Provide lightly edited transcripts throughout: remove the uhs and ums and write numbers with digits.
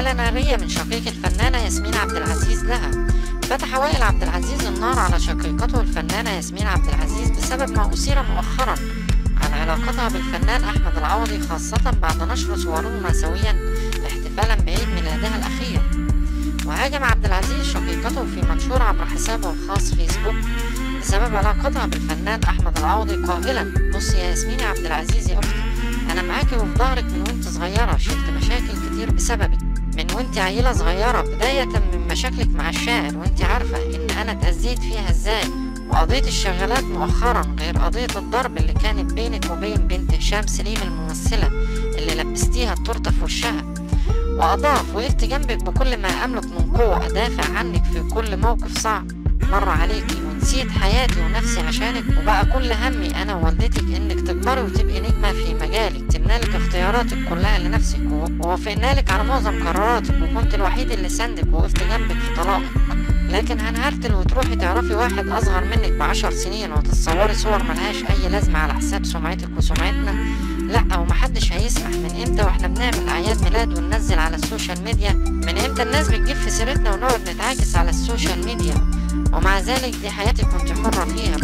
رسالة نارية من شقيق الفنانة ياسمين عبد العزيز لها. فتح وائل عبد العزيز النار على شقيقته الفنانة ياسمين عبد العزيز بسبب ما أثير مؤخرا عن علاقتها بالفنان أحمد العوضي، خاصة بعد نشر صورهما سويا احتفالا بعيد ميلادها الأخير. وهاجم عبد العزيز شقيقته في منشور عبر حسابه الخاص فيسبوك بسبب علاقتها بالفنان أحمد العوضي قائلا: بصي يا ياسمين عبد العزيز يا أختي، أنا معاكي وفي ظهرك من وانت صغيرة، شلت مشاكل كتير بسببك من وانت عيلة صغيرة، بداية من مشاكلك مع الشاعر وانت عارفة ان انا اتأذيت فيها ازاي، وقضية الشغالات مؤخرا، غير قضية الضرب اللي كانت بينك وبين بنت هشام سليم الممثلة اللي لبستيها التورتة في وشها. وأضاف: وقفت جنبك بكل ما أملك من قوة أدافع عنك في كل موقف صعب مر عليكي، ونسيت حياتي ونفسي عشانك، وبقى كل همي أنا ووالدتك إنك تكبري وتبقي نجمة في مجالك، تمنالك اختياراتك كلها لنفسك، ووافقنالك على معظم قراراتك، وكنت الوحيد اللي ساندك ووقفت جنبك في طلاقك. لكن هنهرتل وتروحي تعرفي واحد أصغر منك ب10 سنين وتتصوري صور ملهاش أي لازمة على حساب سمعتك وسمعتنا؟ لأ، ومحدش هيسمح. من امتى واحنا بنعمل أعياد ميلاد وننزل على السوشيال ميديا؟ من امتى الناس بتجيب في سيرتنا ونقعد نتعاكس على السوشيال ميديا؟ ومع ذلك دي حياتك كنت حرة فيها.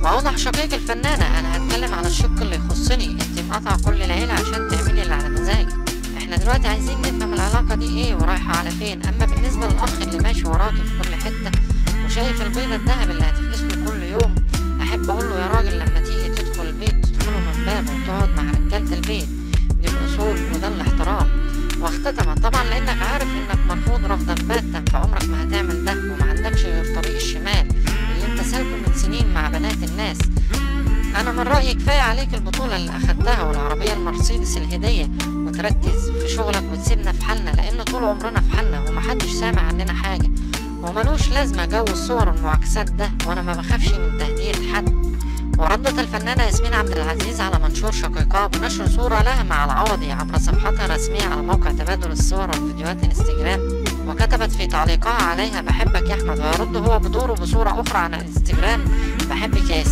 وأوضح شقيق الفنانة: أنا هتكلم على الشق اللي يخصني، انت مقاطعة كل العيلة عشان تعملي اللي على مزاجك. احنا دلوقتي عايزين نفهم العلاقة دي ايه ورايحة على فين. أما بالنسبة للأخ اللي ماشي وراكي في كل حتة وشايف البيضة الدهب اللي هتفقسله كل يوم، أحب أقول له: يا راجل، لما تيجي تدخل البيت تدخله من بابه وتقعد مع رجالة البيت، دي الأصول وده الاحترام. واختتم: طبعا لأنك عارف إنك مرفوض رفضا باتا، فعمرك ما هتعمل ده، وما عندكش غير طريق الشمال اللي انت سالكه من سنين مع بنات الناس. أنا من رأيي كفاية عليك البطولة اللي أخدتها والعربية المرسيدس الهدية، وتركز في شغلك وتسيبنا في حالنا، لأن طول عمرنا في حالنا ومحدش سامع عننا حاجة، وملوش لازمة جو الصور والمعاكسات ده، وأنا ما بخافش من تهديد حد. وردت الفنانة ياسمين عبد العزيز على منشور شقيقها بنشر صورة لها مع العوضي عبر صفحتها الرسمية على موقع تبادل الصور والفيديوهات انستجرام، وكتبت في تعليقها عليها: بحبك يا أحمد. ويرد هو بدوره بصورة أخرى على الانستجرام: بحبك يا ياسمين.